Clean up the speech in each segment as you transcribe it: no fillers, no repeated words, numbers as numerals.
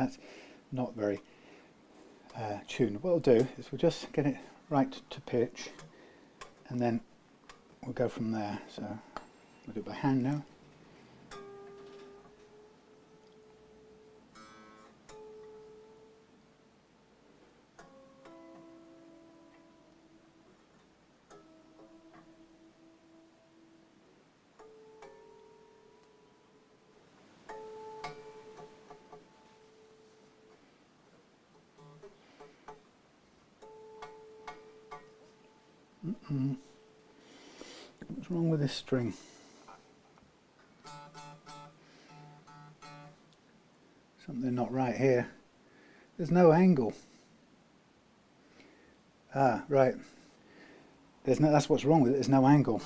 that's not very tuned. What we'll do is we'll just get it right to pitch, and then we'll go from there. So we'll do it by hand now. What's wrong with this string? Something not right here. There's no angle. Ah, right. That's what's wrong with it. There's no angle.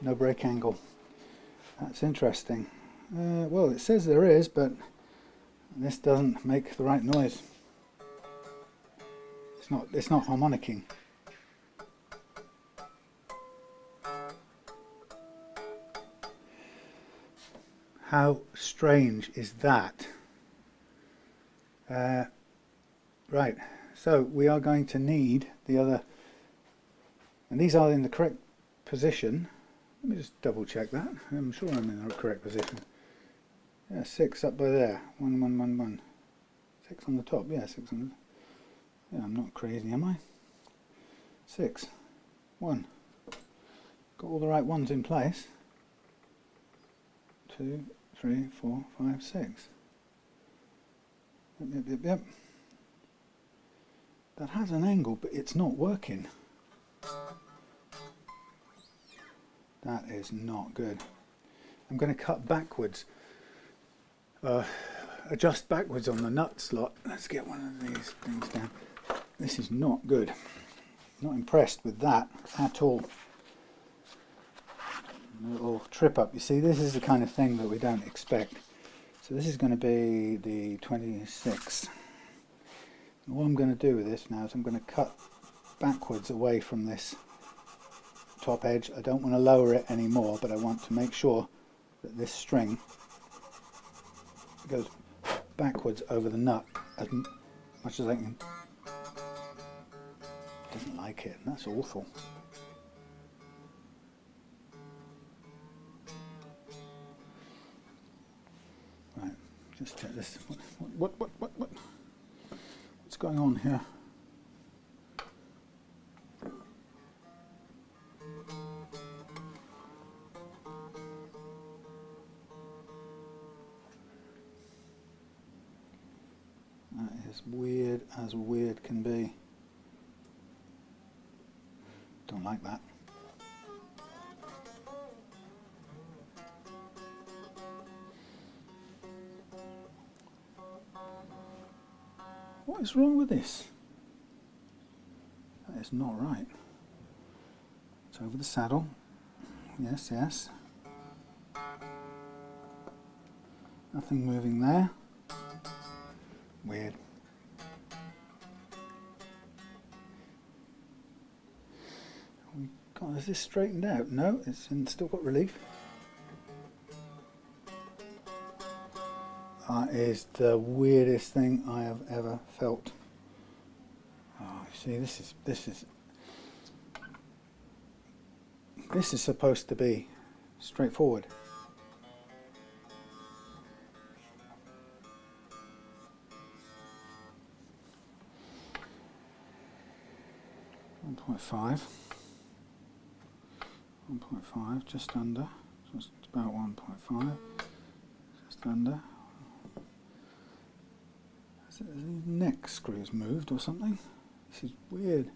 No break angle. That's interesting. Well, it says there is, but this doesn't make the right noise. It's not harmonicking. How strange is that? Right, so we are going to need the other, and these are in the correct position. Let me just double check that. I'm sure I'm in the correct position. Yeah, 6 up by there. 1, 1, 1, 1. 6 on the top. Yeah, 6 on the... Yeah, I'm not crazy, am I? 6. 1. Got all the right ones in place. 2, 3, 4, 5, 6. Yep. That has an angle, but it's not working. That is not good. I'm going to cut backwards. Adjust backwards on the nut slot. Let's get one of these things down. This is not good. Not impressed with that at all. A little trip up. You see, this is the kind of thing that we don't expect. So this is going to be the 26. And what I'm going to do with this now is I'm going to cut backwards away from this top edge. I don't want to lower it anymore, but I want to make sure that this string goes backwards over the nut as much as I can. Doesn't like it, and that's awful. Right, just check this. What's going on here? That is weird as weird can be. Don't like that. What is wrong with this? That is not right. It's over the saddle. Yes, yes. Nothing moving there. Weird. Is this straightened out? No, it's still got relief. That is the weirdest thing I have ever felt. Oh, you see, this is supposed to be straightforward. .5, just under, just about 1.5, just under. Has the neck screws moved or something? This is weird.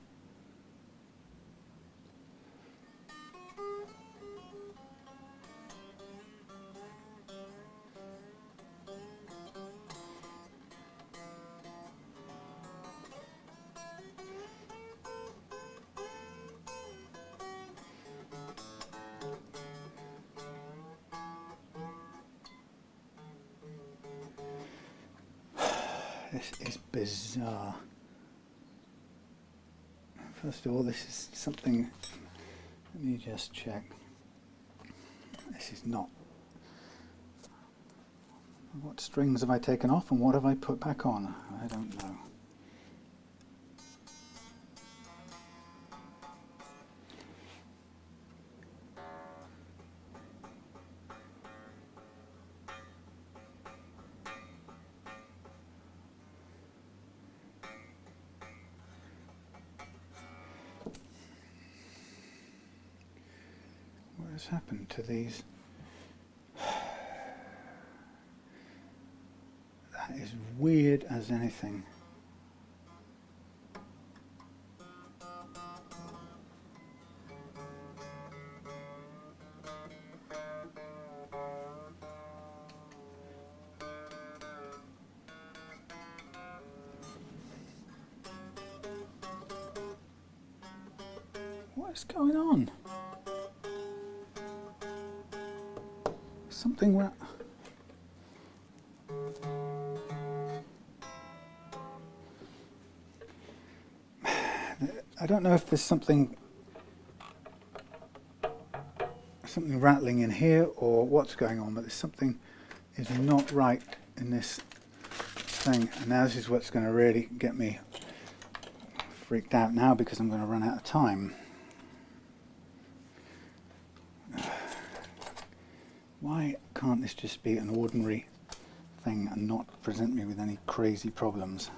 This is bizarre. First of all, this is something, let me just check. This is not. What strings have I taken off and what have I put back on? I don't know. What has happened to these? That is weird as anything. What is going on? Something went. I don't know if there's something rattling in here or what's going on, but there's something is not right in this thing, and now this is what's going to really get me freaked out now, because I'm going to run out of time. Why can't this just be an ordinary thing and not present me with any crazy problems?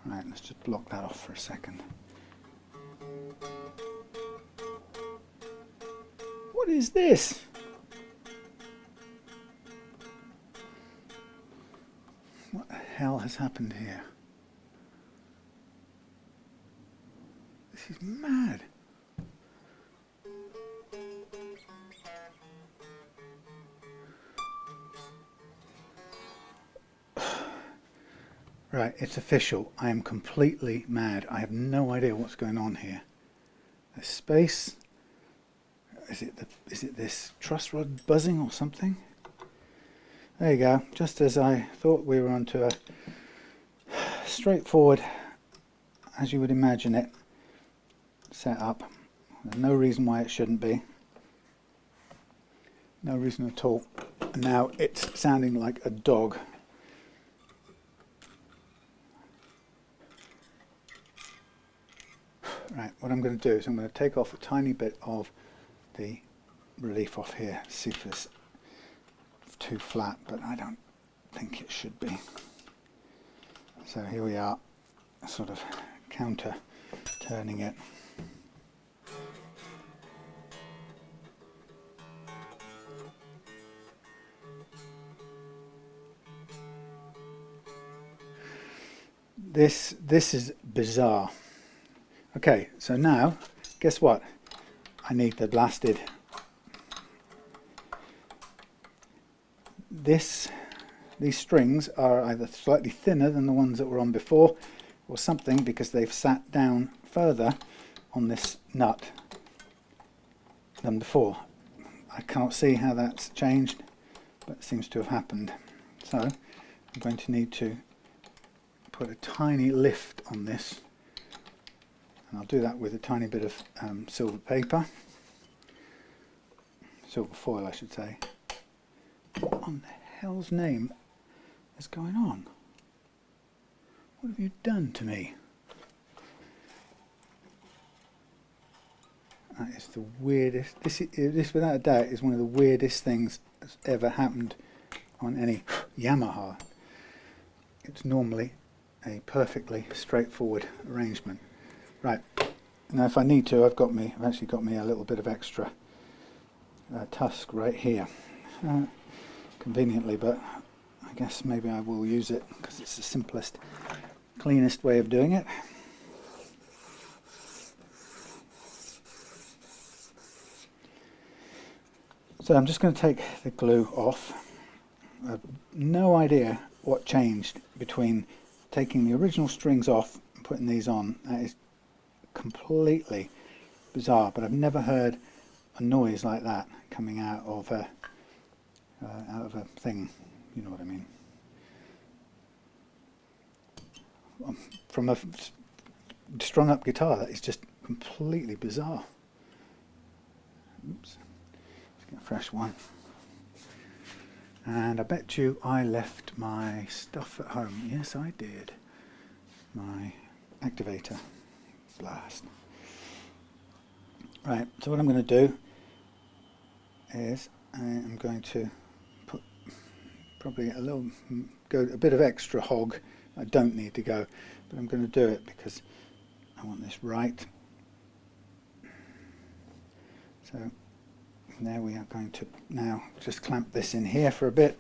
Right, let's just block that off for a second. What is this? What the hell has happened here? This is mad. Right, it's official. I am completely mad. I have no idea what's going on here. There's space. Is it this truss rod buzzing or something? There you go. Just as I thought we were onto a straightforward, as you would imagine it, set up. There's no reason why it shouldn't be. No reason at all. And now it's sounding like a dog. Right, what I'm going to do is I'm going to take off a tiny bit of the relief off here, see if it's too flat, but I don't think it should be. So here we are, sort of counter turning it. This is bizarre. Okay, so now, guess what? I need the blasted. These strings are either slightly thinner than the ones that were on before, or something, because they've sat down further on this nut than before. I can't see how that's changed, but it seems to have happened. So I'm going to need to put a tiny lift on this. And I'll do that with a tiny bit of silver paper, silver foil I should say. What on the hell's name is going on? What have you done to me? That is the weirdest, this without a doubt is one of the weirdest things that's ever happened on any Yamaha. It's normally a perfectly straightforward arrangement. Right, now if I need to, I've actually got me a little bit of extra Tusq right here, conveniently, but I guess maybe I will use it because it's the simplest, cleanest way of doing it. So I'm just going to take the glue off. I have no idea what changed between taking the original strings off and putting these on. That is completely bizarre, but I've never heard a noise like that coming out of a thing, you know what I mean. From a strung up guitar, that is just completely bizarre. Oops. Just get a fresh one. And I bet you I left my stuff at home. Yes, I did. My activator. Blast. Right, so what I'm going to do is I'm going to put probably a bit of extra hog. I don't need to go, but I'm going to do it because I want this right. So now we are going to now just clamp this in here for a bit.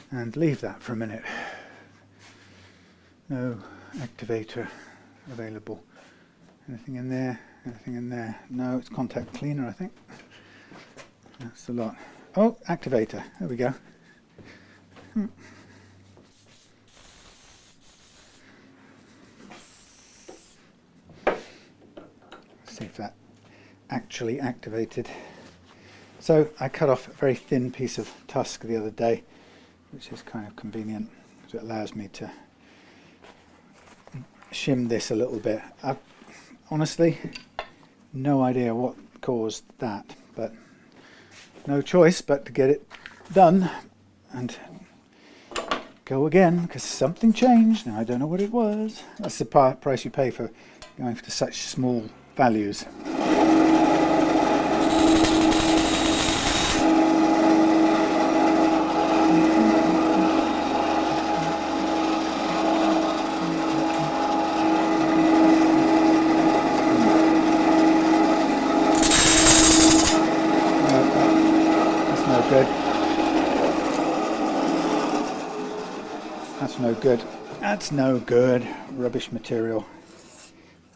And leave that for a minute. No activator available. Anything in there? Anything in there? No, it's contact cleaner, I think. That's the lot. Oh, activator. There we go. See if that actually activated. So I cut off a very thin piece of Tusq the other day, which is kind of convenient because it allows me to shim this a little bit. I've honestly no idea what caused that, but no choice but to get it done and go again because something changed and I don't know what it was. That's the price you pay for going to such small values. That's no good. That's no good. Rubbish material.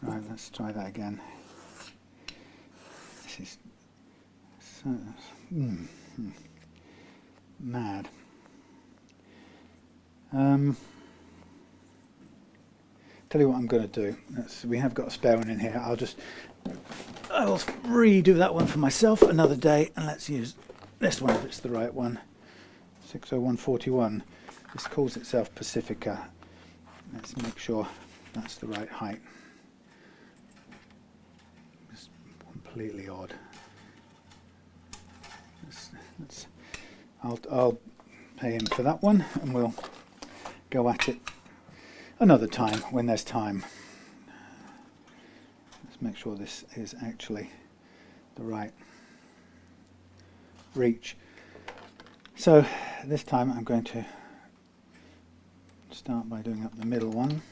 Right, let's try that again. This is so mad. Tell you what I'm going to do. We have got a spare one in here. I will redo that one for myself another day, and let's use this one if it's the right one. 60141. This calls itself Pacifica. Let's make sure that's the right height. It's completely odd. I'll pay him for that one, and we'll go at it another time when there's time. Let's make sure this is actually the right reach. So this time I'm going to start by doing up the middle one.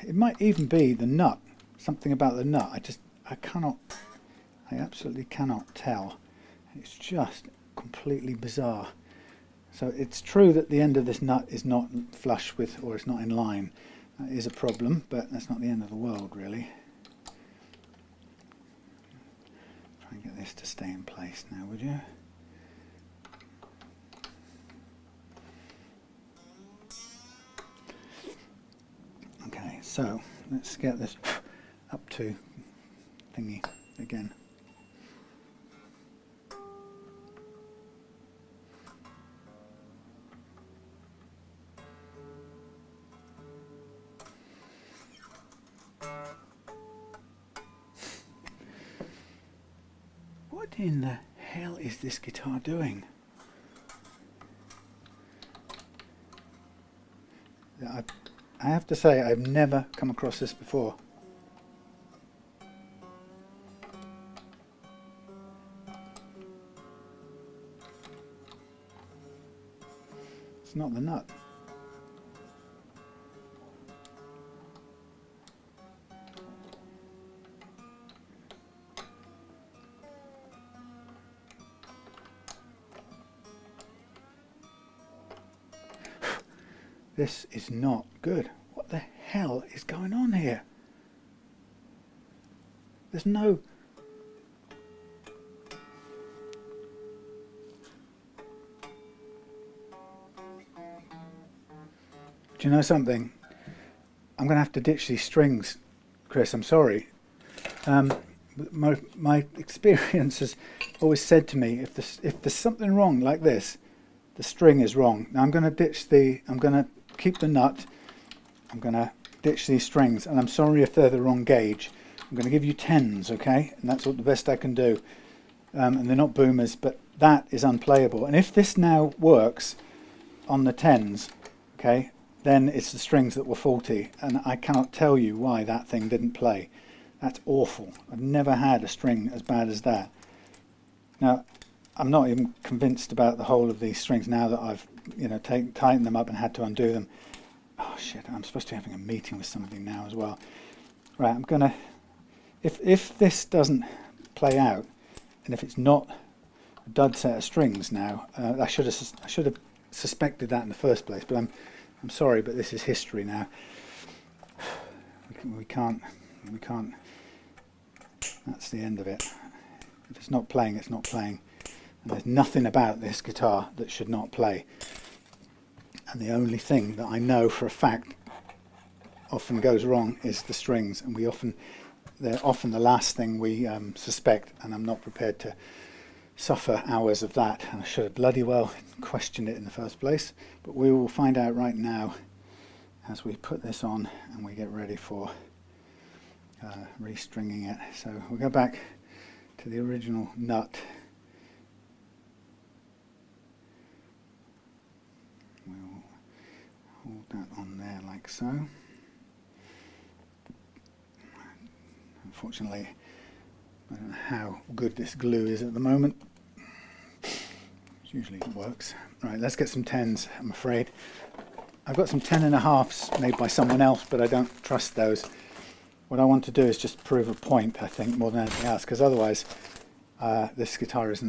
It might even be the nut, something about the nut. I absolutely cannot tell. It's just completely bizarre. So it's true that the end of this nut is not flush with, or it's not in line. That is a problem, but that's not the end of the world, really. Try and get this to stay in place now, would you? Okay, so let's get this up to thingy again. What in the hell is this guitar doing? I have to say, I've never come across this before. It's not the nut. This is not good. What the hell is going on here? There's no... Do you know something? I'm going to have to ditch these strings, Chris. I'm sorry. My experience has always said to me, if there's something wrong like this, the string is wrong. Now I'm going to keep the nut. I'm going to ditch these strings, and I'm sorry if they're the wrong gauge. I'm going to give you 10s, okay? And that's what the best I can do. And they're not boomers, but that is unplayable. And if this now works on the 10s, okay, then it's the strings that were faulty, and I cannot tell you why that thing didn't play. That's awful. I've never had a string as bad as that. Now, I'm not even convinced about the whole of these strings now that I've, tightened them up and had to undo them. Oh shit, I'm supposed to be having a meeting with somebody now as well. Right, I'm gonna, if this doesn't play out, and if it's not a dud set of strings now, I should have suspected that in the first place, but I'm sorry, but this is history now. We can't, that's the end of it. If it's not playing, it's not playing. And there's nothing about this guitar that should not play. And the only thing that I know for a fact often goes wrong is the strings, and they're often the last thing we suspect, and I'm not prepared to suffer hours of that, and I should have bloody well questioned it in the first place. But we will find out right now as we put this on and we get ready for restringing it. So we'll go back to the original nut. We'll hold that on there like so. Unfortunately, I don't know how good this glue is at the moment. Usually it works. Right, let's get some 10s, I'm afraid. I've got some 10.5s made by someone else, but I don't trust those. What I want to do is just prove a point, I think, more than anything else, because otherwise this guitar it's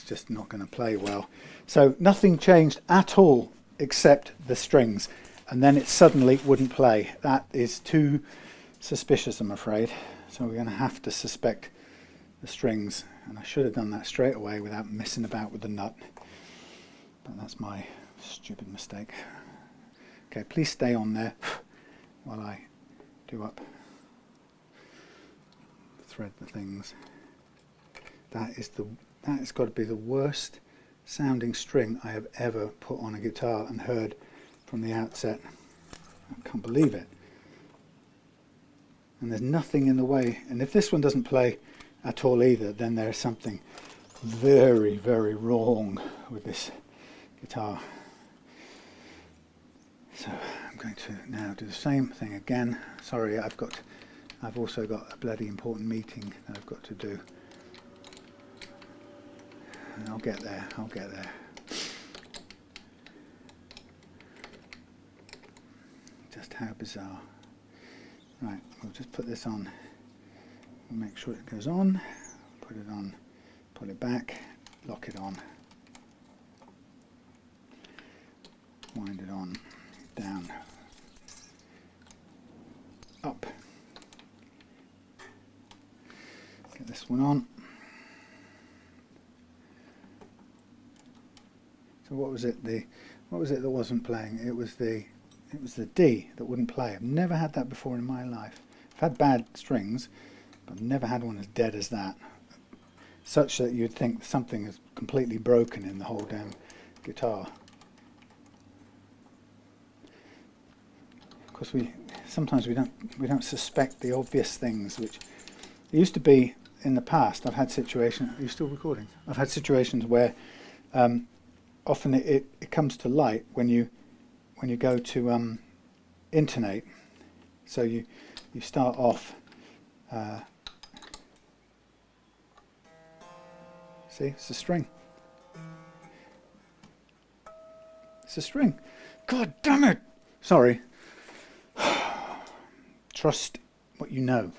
just not going to play well. So nothing changed at all except the strings, and then it suddenly wouldn't play. That is too suspicious, I'm afraid. So we're going to have to suspect the strings, and I should have done that straight away without messing about with the nut, but that's my stupid mistake. Okay, please stay on there while I do up, thread the things. That has got to be the worst sounding string I have ever put on a guitar and heard from the outset. I can't believe it. And there's nothing in the way, and if this one doesn't play at all either, then there's something very, very wrong with this guitar. So I'm going to now do the same thing again. Sorry, I've also got a bloody important meeting that I've got to do. And I'll get there. Just how bizarre. Right, we'll just put this on. We'll make sure it goes on. Put it on, put it back, lock it on. Wind it on, down, up. Get this one on. So what was it that wasn't playing? It was the D that wouldn't play. I've never had that before in my life. I've had bad strings, but I've never had one as dead as that. Such that you'd think something is completely broken in the whole damn guitar. Of course, sometimes we don't suspect the obvious things, which it used to be in the past. I've had situations. Are you still recording? I've had situations where often it comes to light when you go to intonate. So you start off. See, it's a string. It's a string. God damn it! Sorry. Trust what you know.